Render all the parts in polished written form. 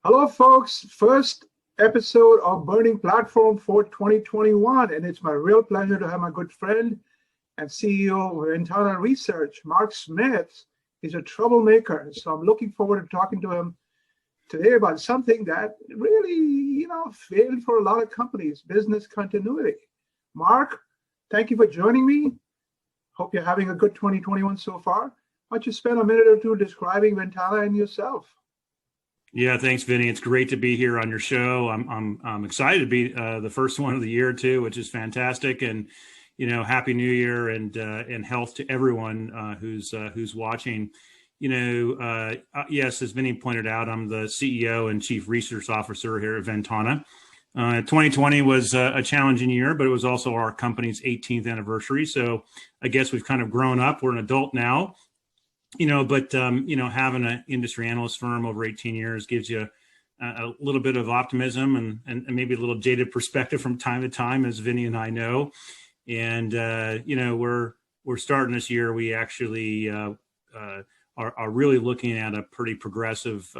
Hello, folks. First episode of Burning Platform for 2021. And it's my real pleasure to have my good friend and CEO of Ventana Research, Mark Smith. He's a troublemaker. So I'm looking forward to talking to him today about something that really, failed for a lot of companies, business continuity. Mark, thank you for joining me. Hope you're having a good 2021 so far. Why don't you spend a minute or two describing Ventana and yourself? Yeah, thanks, Vinnie. It's great to be here on your show. I'm excited to be the first one of the year too, which is fantastic. And happy New Year and health to everyone who's watching. Yes, as Vinnie pointed out, I'm the CEO and Chief Research Officer here at Ventana. 2020 was a challenging year, but it was also our company's 18th anniversary. So I guess we've kind of grown up. We're an adult now. But having an industry analyst firm over 18 years gives you a little bit of optimism and maybe a little jaded perspective from time to time, as Vinny and I know. And we're starting this year. We actually are really looking at a pretty progressive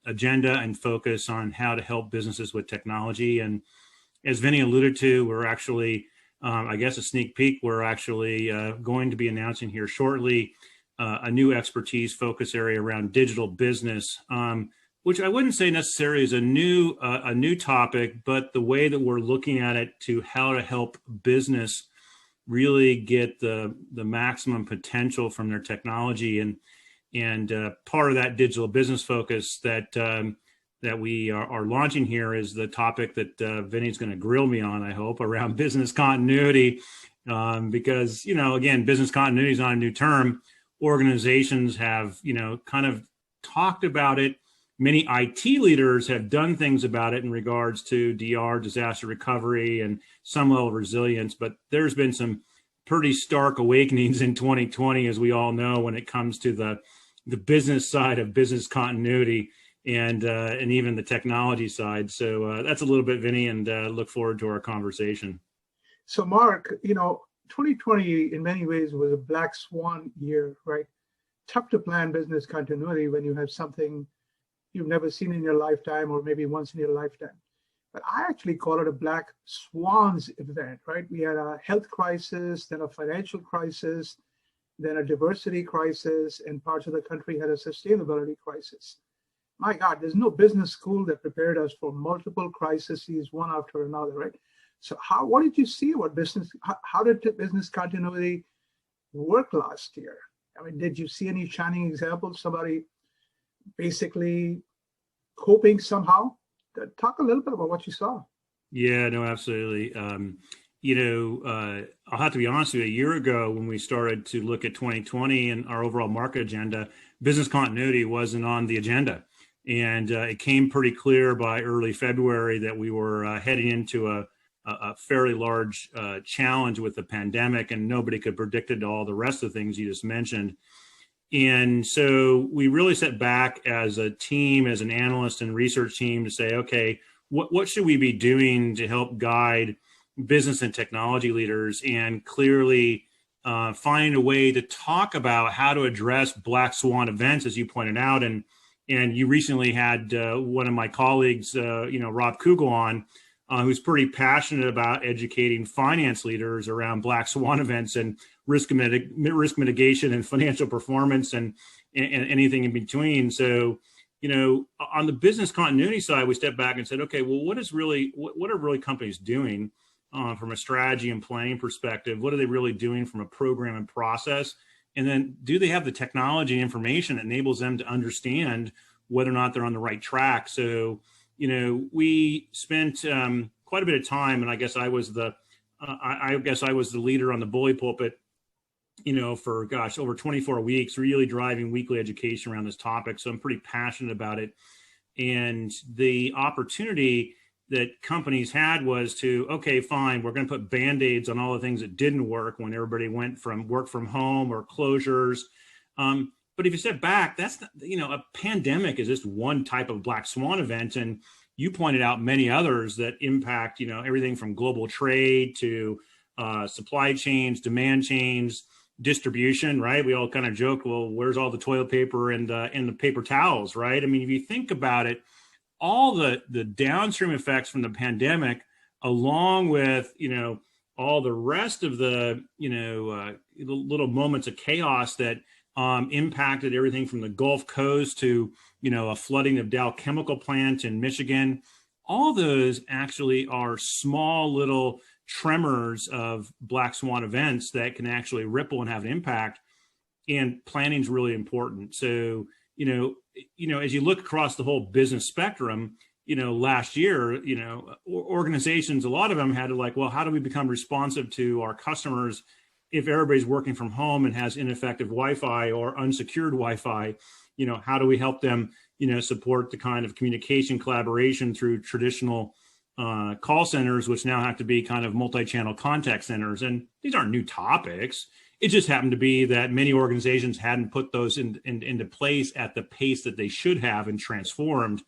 agenda and focus on how to help businesses with technology. And as Vinny alluded to, we're actually, I guess, a sneak peek. We're actually going to be announcing here shortly a new expertise focus area around digital business, which I wouldn't say necessarily is a new topic, but the way that we're looking at it to how to help business really get the maximum potential from their technology, and part of that digital business focus that we are launching here is the topic that Vinny's going to grill me on, I hope, around business continuity, because again, business continuity is not a new term. Organizations have, kind of talked about it. Many IT leaders have done things about it in regards to DR, disaster recovery, and some level of resilience. But there's been some pretty stark awakenings in 2020, as we all know, when it comes to the business side of business continuity and even the technology side. So that's a little bit, Vinny, and look forward to our conversation. So, Mark, 2020 in many ways was a black swan year, right? Tough to plan business continuity when you have something you've never seen in your lifetime or maybe once in your lifetime. But I actually call it a black swans event, right? We had a health crisis, then a financial crisis, then a diversity crisis, and parts of the country had a sustainability crisis. My God, there's no business school that prepared us for multiple crises, one after another, right? So what did you see about business? How did the business continuity work last year? I mean, did you see any shining examples? Somebody basically coping somehow? Talk a little bit about what you saw. Yeah, no, absolutely. I'll have to be honest with you. A year ago, when we started to look at 2020 and our overall market agenda, business continuity wasn't on the agenda. And it came pretty clear by early February that we were heading into a fairly large challenge with the pandemic, and nobody could predict it, all the rest of the things you just mentioned. And so we really set back as a team, as an analyst and research team, to say, okay, what should we be doing to help guide business and technology leaders, and clearly find a way to talk about how to address Black Swan events, as you pointed out. And you recently had one of my colleagues, Rob Kugel, on, who's pretty passionate about educating finance leaders around Black Swan events and risk mitigation and financial performance and anything in between. So, on the business continuity side, we stepped back and said, okay, well, what are really companies doing from a strategy and planning perspective? What are they really doing from a program and process? And then do they have the technology and information that enables them to understand whether or not they're on the right track? So, we spent quite a bit of time, and I guess I was the leader on the bully pulpit, for over 24 weeks, really driving weekly education around this topic. So I'm pretty passionate about it. And the opportunity that companies had was to, okay, fine, we're going to put Band-Aids on all the things that didn't work when everybody went from work from home or closures. But if you step back, that's, a pandemic is just one type of Black Swan event. And you pointed out many others that impact, everything from global trade to supply chains, demand chains, distribution, right? We all kind of joke, well, where's all the toilet paper and the paper towels, right? I mean, if you think about it, all the downstream effects from the pandemic, along with, all the rest of the, little moments of chaos that impacted everything from the Gulf Coast to, a flooding of Dow chemical plant in Michigan. All those actually are small little tremors of Black Swan events that can actually ripple and have an impact. And planning is really important. So, as you look across the whole business spectrum, last year, organizations, a lot of them had to well, how do we become responsive to our customers if everybody's working from home and has ineffective Wi-Fi or unsecured Wi-Fi? How do we help them, support the kind of communication collaboration through traditional call centers, which now have to be kind of multi-channel contact centers? And these aren't new topics. It just happened to be that many organizations hadn't put those into place at the pace that they should have and transformed.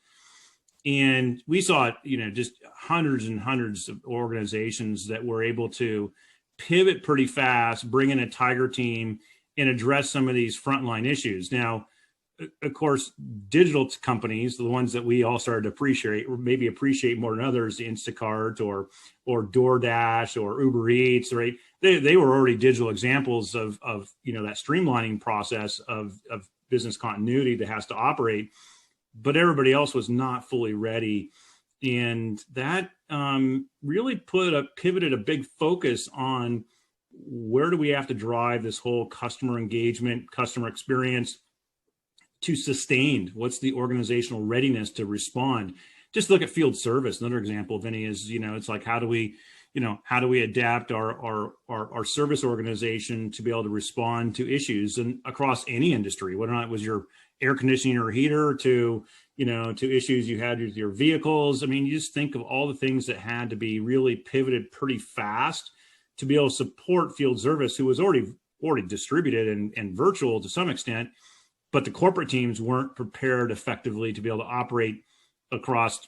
And we saw, just hundreds and hundreds of organizations that were able to pivot pretty fast, bring in a tiger team, and address some of these frontline issues. Now, of course, digital companies, the ones that we all started to appreciate, or maybe appreciate more than others, the Instacart or DoorDash or Uber Eats, right? They were already digital examples of that streamlining process of business continuity that has to operate, but everybody else was not fully ready. And that really pivoted a big focus on where do we have to drive this whole customer engagement, customer experience to sustained? What's the organizational readiness to respond? Just look at field service. Another example, Vinnie, is, it's like, how do we adapt our service organization to be able to respond to issues and across any industry, whether or not it was your air conditioning or heater to issues you had with your vehicles. I mean, you just think of all the things that had to be really pivoted pretty fast to be able to support field service, who was already distributed and virtual to some extent, but the corporate teams weren't prepared effectively to be able to operate across,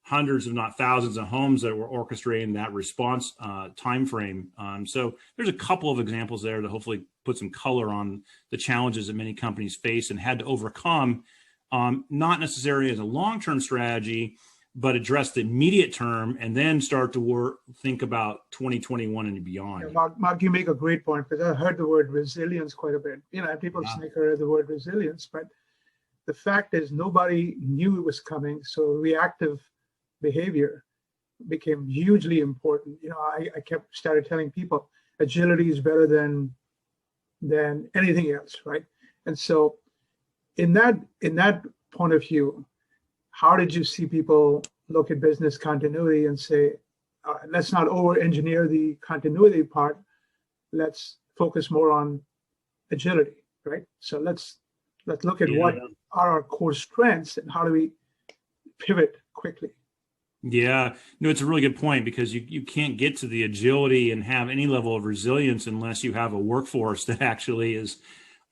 hundreds, if not thousands of homes that were orchestrating that response timeframe. So there's a couple of examples there to hopefully put some color on the challenges that many companies face and had to overcome, not necessarily as a long-term strategy, but address the immediate term and then start to think about 2021 and beyond. Yeah, Mark, you make a great point, because I heard the word resilience quite a bit. People snicker at the word resilience, but the fact is nobody knew it was coming. So reactive behavior became hugely important. I started telling people agility is better than anything else, right? And so in that point of view, how did you see people look at business continuity and say, let's not over-engineer the continuity part, let's focus more on agility, right? So let's look at what are our core strengths and how do we pivot quickly. Yeah, no, it's a really good point, because you can't get to the agility and have any level of resilience unless you have a workforce that actually is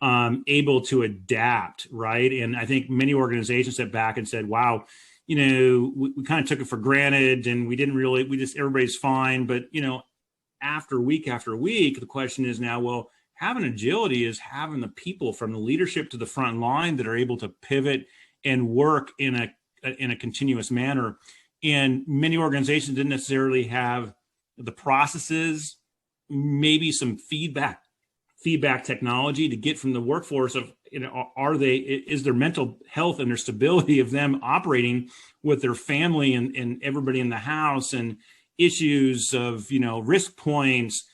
able to adapt, right? And I think many organizations stepped back and said, wow, we kind of took it for granted and everybody's fine. But, after week, the question is now, well, having agility is having the people from the leadership to the front line that are able to pivot and work in a continuous manner. And many organizations didn't necessarily have the processes, maybe some feedback technology to get from the workforce of, is their mental health and their stability of them operating with their family and everybody in the house, and issues of, risk points.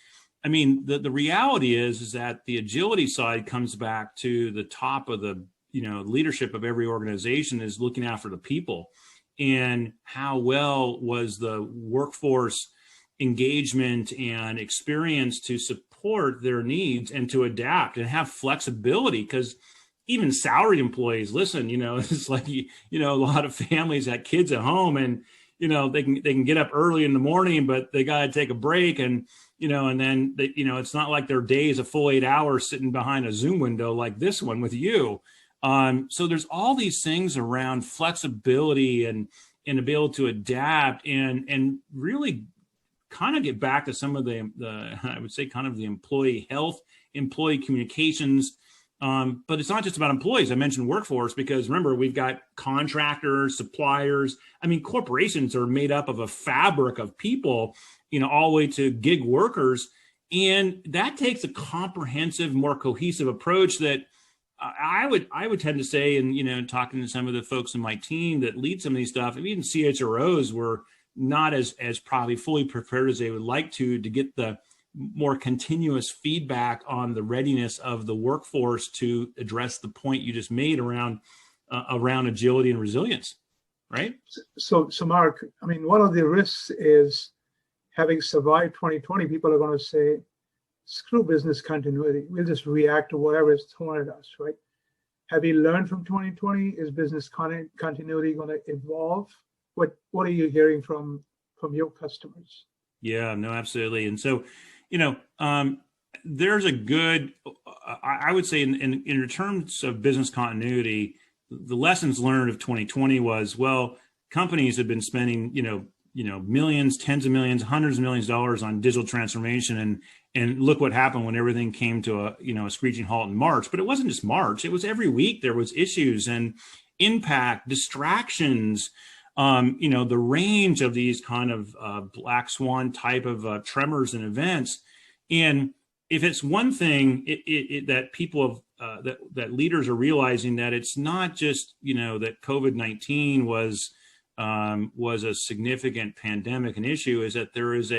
I mean, the reality is that the agility side comes back to the top of the, leadership of every organization is looking after the people, and how well was the workforce engagement and experience to support their needs and to adapt and have flexibility. Because even salaried employees, listen, it's like, a lot of families had kids at home, and, they can get up early in the morning, but they got to take a break. And, and then, it's not like their day is a full 8 hours sitting behind a Zoom window like this one with you. So there's all these things around flexibility and to be able to adapt and really kind of get back to some of the I would say kind of the employee health, employee communications, But it's not just about employees. I mentioned workforce because remember, we've got contractors, suppliers. I mean, corporations are made up of a fabric of people, all the way to gig workers. And that takes a comprehensive, more cohesive approach that I would tend to say, and talking to some of the folks in my team that lead some of these stuff, and even CHROs were not as probably fully prepared as they would like to get the more continuous feedback on the readiness of the workforce to address the point you just made around agility and resilience, right? So Mark, I mean, one of the risks is having survived 2020, people are going to say, screw business continuity. We'll just react to whatever is thrown at us, right? Have you learned from 2020? Is business continuity going to evolve? What are you hearing from your customers? Yeah, no, absolutely. And so, there's a good, I would say in terms of business continuity, the lessons learned of 2020 was, well, companies have been spending, millions, tens of millions, hundreds of millions of dollars on digital transformation. And look what happened when everything came to a screeching halt in March. But it wasn't just March. It was every week there was issues and impact, distractions, the range of these kind of Black Swan type of tremors and events. And if it's one thing that people have, that leaders are realizing that it's not just, that COVID-19 was a significant pandemic and issue, is that there is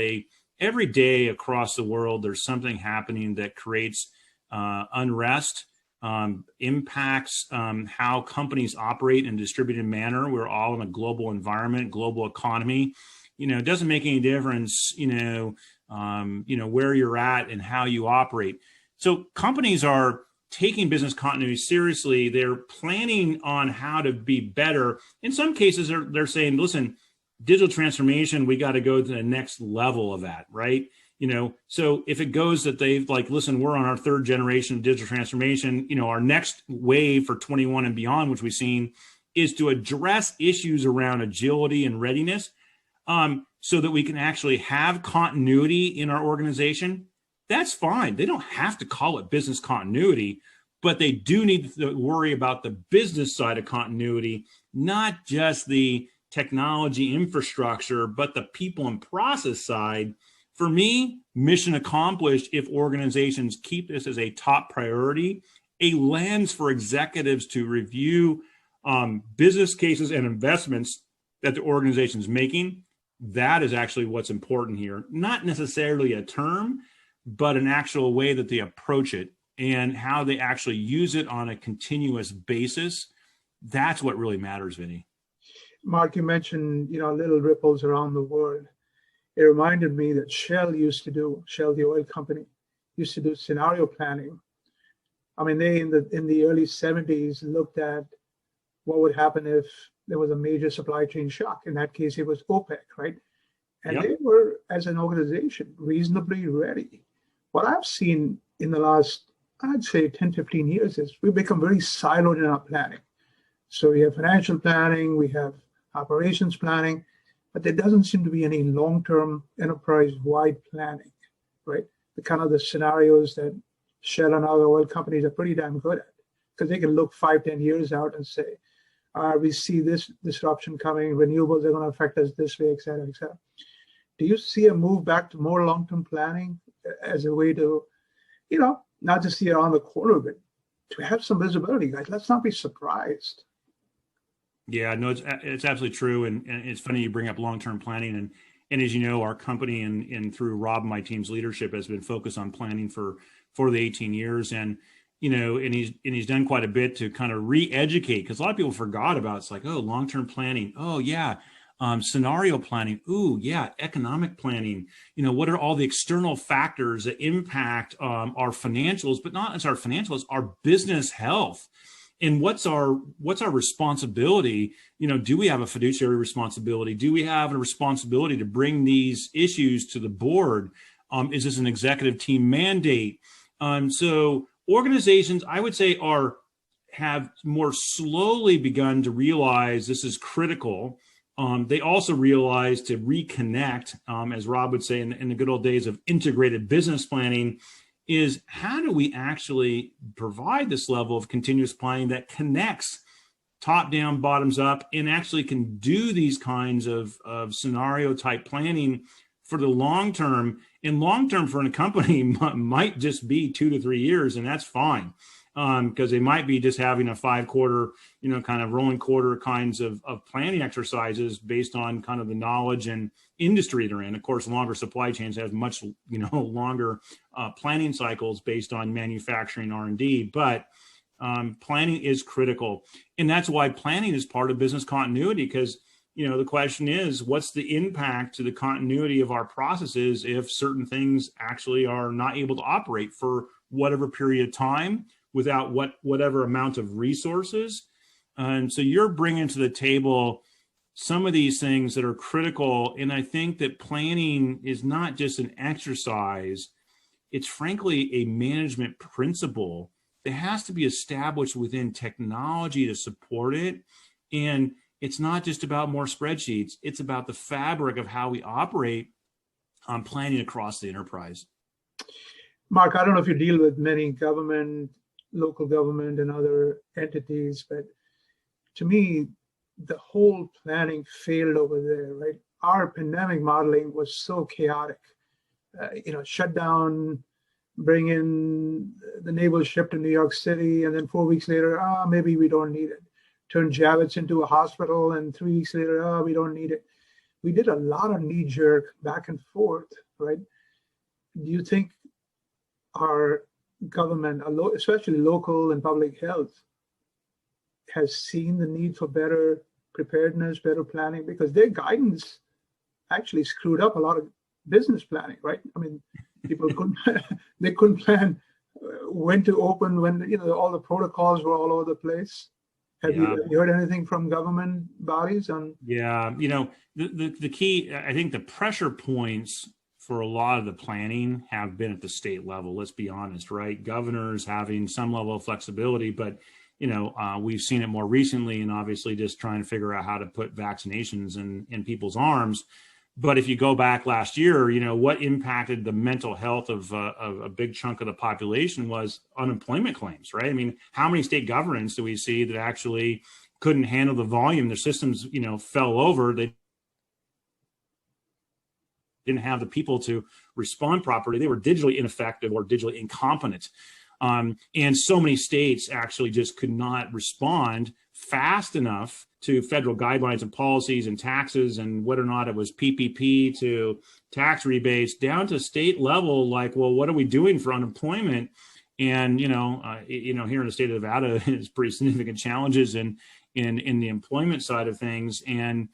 every day across the world, there's something happening that creates unrest, impacts how companies operate in a distributed manner. We're all in a global environment, global economy. It doesn't make any difference, where you're at and how you operate. So companies are taking business continuity seriously. They're planning on how to be better. In some cases, they're saying, listen, digital transformation, we got to go to the next level of that, right? So if it goes that they've listen, we're on our third generation of digital transformation, our next wave for 21 and beyond, which we've seen, is to address issues around agility and readiness, so that we can actually have continuity in our organization. That's fine. They don't have to call it business continuity, but they do need to worry about the business side of continuity, not just the technology infrastructure, but the people and process side. For me, mission accomplished if organizations keep this as a top priority, a lens for executives to review business cases and investments that the organization is making. That is actually what's important here. Not necessarily a term, but an actual way that they approach it and how they actually use it on a continuous basis. That's what really matters, Vinnie. Mark, you mentioned, little ripples around the world. It reminded me that Shell, the oil company, used to do scenario planning. I mean, they in the early 70s looked at what would happen if there was a major supply chain shock. In that case, it was OPEC, right? And They were, as an organization, reasonably ready. What I've seen in the last, I'd say 10, 15 years is we've become very siloed in our planning. So we have financial planning, we have operations planning, but there doesn't seem to be any long-term enterprise-wide planning, right? The scenarios that Shell and other oil companies are pretty damn good at, because they can look 5, 10 years out and say, we see this disruption coming, renewables are going to affect us this way, et cetera, et cetera. Do you see a move back to more long-term planning as a way to, not just see around the corner of it, to have some visibility, guys? Let's not be surprised. Yeah, no, it's absolutely true. And it's funny you bring up long-term planning. And as you know, our company and through Rob and my team's leadership has been focused on planning for the 18 years. And and he's done quite a bit to kind of re-educate, because a lot of people forgot about it's like, oh, long-term planning. Oh, yeah. Scenario planning. Ooh, yeah. Economic planning. What are all the external factors that impact our financials, but not as our financials, our business health. And what's our responsibility? Do we have a fiduciary responsibility? Do we have a responsibility to bring these issues to the board? Is this an executive team mandate? So organizations, I would say, have more slowly begun to realize this is critical. They also realize to reconnect, as Rob would say, in the good old days of integrated business planning, is how do we actually provide this level of continuous planning that connects top down, bottoms up, and actually can do these kinds of scenario type planning for the long term. And long term for a company might just be 2 to 3 years, and that's fine. Because they might be just having a 5-quarter, kind of rolling quarter kinds of planning exercises based on kind of the knowledge and industry they're in. Of course, longer supply chains have much, longer planning cycles based on manufacturing R&D, but planning is critical. And that's why planning is part of business continuity, because, the question is, what's the impact to the continuity of our processes if certain things actually are not able to operate for whatever period of time, without whatever amount of resources. And so you're bringing to the table some of these things that are critical. And I think that planning is not just an exercise. It's frankly a management principle that has to be established within technology to support it. And it's not just about more spreadsheets. It's about the fabric of how we operate on planning across the enterprise. Mark, I don't know if you deal with many government, local government and other entities, but to me, the whole planning failed over there, right? Our pandemic modeling was so chaotic. Shut down, bring in the naval ship to New York City, and then 4 weeks later, maybe we don't need it. Turn Javits into a hospital, and 3 weeks later, we don't need it. We did a lot of knee-jerk back and forth, right? Do you think our government, especially local and public health, has seen the need for better preparedness, better planning? Because their guidance actually screwed up a lot of business planning, right? I mean, people couldn't plan when to open, when all the protocols were all over the place. Have you heard anything from government bodies on? Yeah, the key, I think the pressure points for a lot of the planning have been at the state level. Let's be honest, right? Governors having some level of flexibility, but we've seen it more recently, and obviously just trying to figure out how to put vaccinations in people's arms. But if you go back last year, what impacted the mental health of a big chunk of the population was unemployment claims, right? I mean, how many state governments do we see that actually couldn't handle the volume? Their systems, fell over. They didn't have the people to respond properly. They were digitally ineffective or digitally incompetent. And so many states actually just could not respond fast enough to federal guidelines and policies and taxes, and whether or not it was PPP to tax rebates down to state level. Like, well, what are we doing for unemployment? And, here in the state of Nevada, it's pretty significant challenges in the employment side of things. And,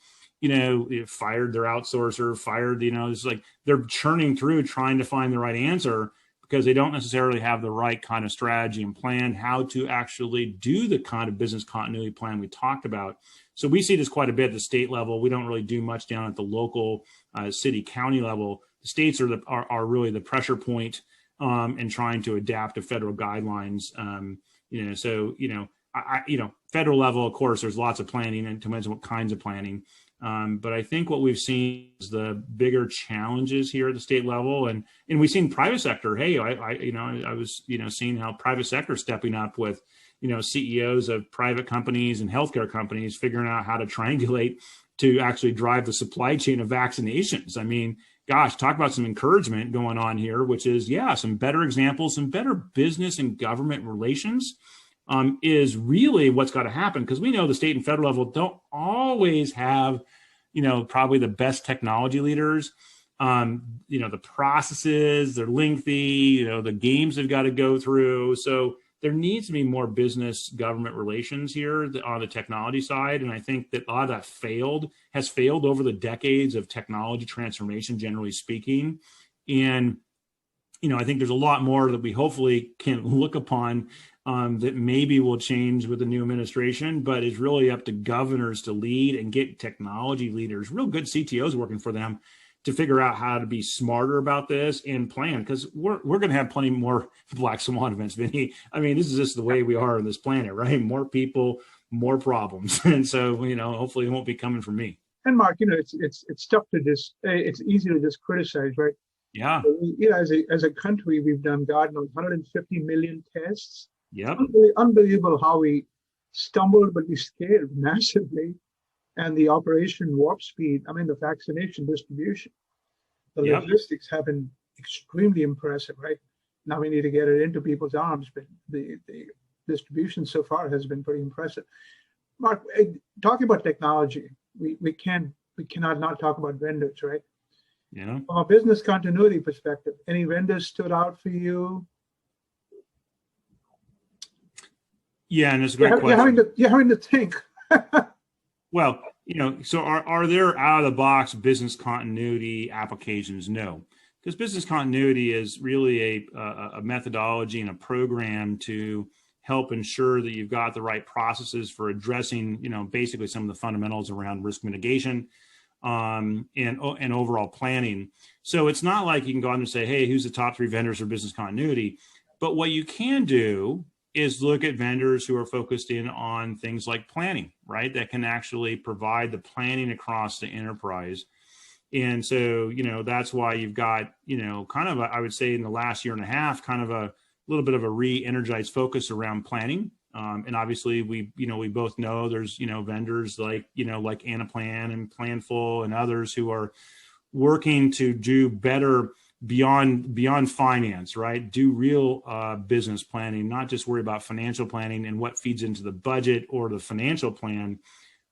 fired their outsourcer, it's like they're churning through trying to find the right answer, because they don't necessarily have the right kind of strategy and plan how to actually do the kind of business continuity plan we talked about. So we see this quite a bit at the state level. We don't really do much down at the local city, county level. The states are really the pressure point in trying to adapt to federal guidelines. Federal level, of course, there's lots of planning, and depends on what kinds of planning. But I think what we've seen is the bigger challenges here at the state level, and we've seen private sector. Hey, I was seeing how private sector stepping up with CEOs of private companies and healthcare companies figuring out how to triangulate to actually drive the supply chain of vaccinations. I mean, gosh, talk about some encouragement going on here, which is some better examples, some better business and government relations. Is really what's got to happen, because we know the state and federal level don't always have, probably the best technology leaders. The processes, they're lengthy, the games they've got to go through. So there needs to be more business government relations here on the technology side. And I think that a lot of that has failed over the decades of technology transformation, generally speaking. And, I think there's a lot more that we hopefully can look upon that maybe will change with the new administration, but it's really up to governors to lead and get technology leaders, real good CTOs working for them, to figure out how to be smarter about this and plan, because we're going to have plenty more Black Swan events, Vinnie. I mean, this is just the way we are on this planet, right? More people, more problems. And so, hopefully it won't be coming from me. And Mark, it's tough to it's easy to just criticize, right? Yeah. As a country, we've done, God knows, 150 million tests. Yep. Unbelievable how we stumbled, but we scaled massively. And the Operation Warp Speed, I mean, the vaccination distribution, the Yep. logistics have been extremely impressive, right? Now we need to get it into people's arms, but the distribution so far has been pretty impressive. Mark, talking about technology, we cannot not talk about vendors, right? Yeah. From a business continuity perspective, any vendors stood out for you? Yeah, and it's a great question. You're having to think. Well, so are there out of the box business continuity applications? No, because business continuity is really a methodology and a program to help ensure that you've got the right processes for addressing, basically some of the fundamentals around risk mitigation and overall planning. So it's not like you can go out and say, hey, who's the top 3 vendors for business continuity? But what you can do is look at vendors who are focused in on things like planning, right? That can actually provide the planning across the enterprise. And so, that's why you've got, kind of, I would say in the last year and a half, kind of a little bit of a re-energized focus around planning. And obviously we both know there's, vendors like Anaplan and Planful and others who are working to do better beyond finance, right? Do real business planning, not just worry about financial planning and what feeds into the budget or the financial plan,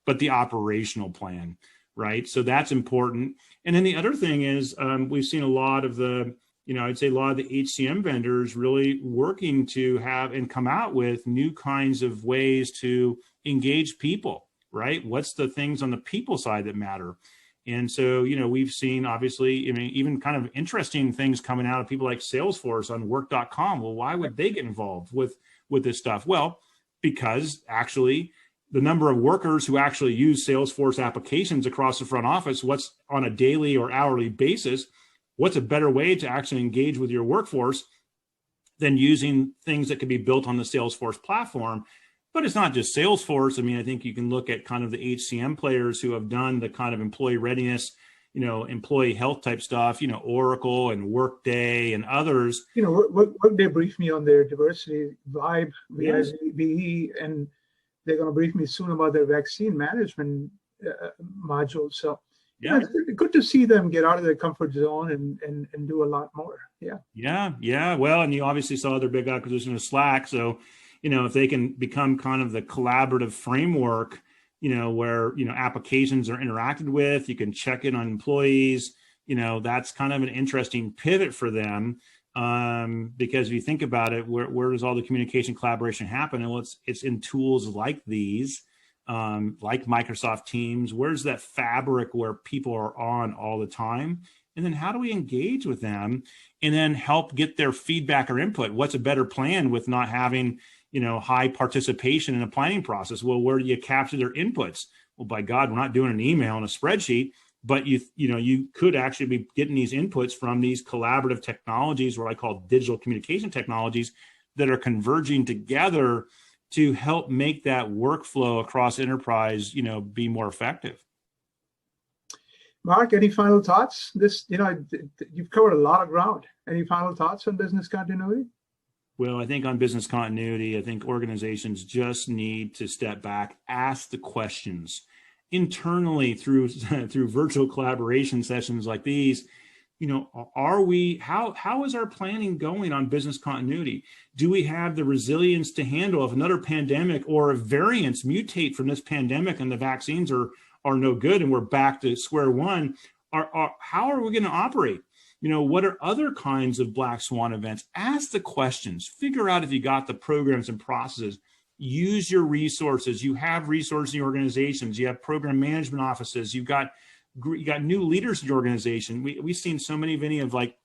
but the operational plan, right? So that's important. And then the other thing is we've seen a lot of the, I'd say a lot of the HCM vendors really working to have and come out with new kinds of ways to engage people, right? What's the things on the people side that matter? And so, we've seen, obviously, even kind of interesting things coming out of people like Salesforce on work.com. Well, why would they get involved with this stuff? Well, because actually the number of workers who actually use Salesforce applications across the front office, what's on a daily or hourly basis, what's a better way to actually engage with your workforce than using things that could be built on the Salesforce platform? But it's not just Salesforce. I think you can look at kind of the HCM players who have done the kind of employee readiness, employee health type stuff, Oracle and Workday and others. Workday briefed me on their diversity vibe, VIBE, and they're going to brief me soon about their vaccine management module. So it's good to see them get out of their comfort zone and do a lot more. Yeah. Well, and you obviously saw their big acquisition of Slack. So, if they can become kind of the collaborative framework, where, applications are interacted with, you can check in on employees, that's kind of an interesting pivot for them. Because if you think about it, where does all the communication collaboration happen? And it's in tools like these, like Microsoft Teams. Where's that fabric where people are on all the time? And then how do we engage with them and then help get their feedback or input? What's a better plan with not having, high participation in the planning process? Well, where do you capture their inputs? Well, by God, we're not doing an email and a spreadsheet, but you could actually be getting these inputs from these collaborative technologies, what I call digital communication technologies, that are converging together to help make that workflow across enterprise, be more effective. Mark, any final thoughts? You've covered a lot of ground. Any final thoughts on business continuity? Well, I think on business continuity, I think organizations just need to step back, ask the questions internally through virtual collaboration sessions like these. How is our planning going on business continuity? Do we have the resilience to handle if another pandemic or if variants mutate from this pandemic and the vaccines are no good and we're back to square one? How are we going to operate? What are other kinds of Black Swan events? Ask the questions, figure out if you got the programs and processes, use your resources. You have resources in your organizations. You have program management offices. You got new leaders in your organization. We've seen so many, Vinnie, of like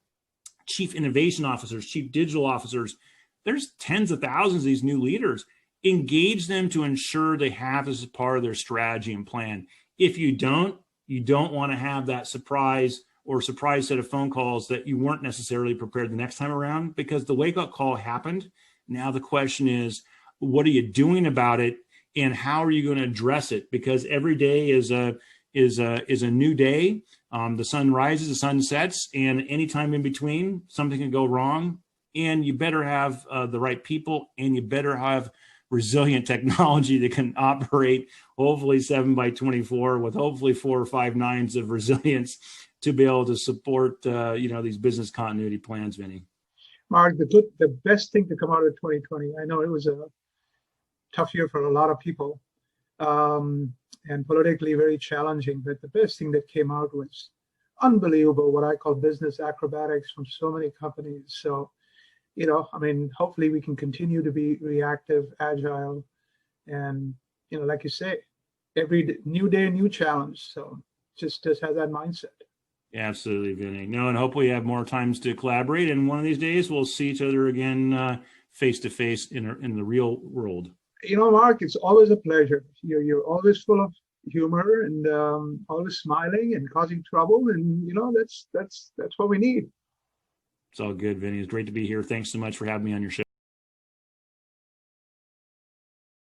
chief innovation officers, chief digital officers. There's tens of thousands of these new leaders. Engage them to ensure they have this as part of their strategy and plan. If you don't want to have that surprise set of phone calls that you weren't necessarily prepared the next time around, because the wake-up call happened. Now the question is, what are you doing about it, and how are you going to address it? Because every day is a is a new day. The sun rises, the sun sets, and anytime in between, something can go wrong. And you better have the right people, and you better have resilient technology that can operate hopefully 7x24 with hopefully 4 or 5 nines of resilience to be able to support these business continuity plans, Vinnie. Mark, the best thing to come out of 2020, I know it was a tough year for a lot of people, and politically very challenging, but the best thing that came out was unbelievable, what I call business acrobatics from so many companies. So, hopefully we can continue to be reactive, agile, and, like you say, every new day, new challenge. So just have that mindset. Absolutely, Vinnie. No, and hopefully you have more times to collaborate. And one of these days we'll see each other again face to face in the real world. Mark, it's always a pleasure. You're always full of humor and always smiling and causing trouble. And, that's what we need. It's all good, Vinnie. It's great to be here. Thanks so much for having me on your show.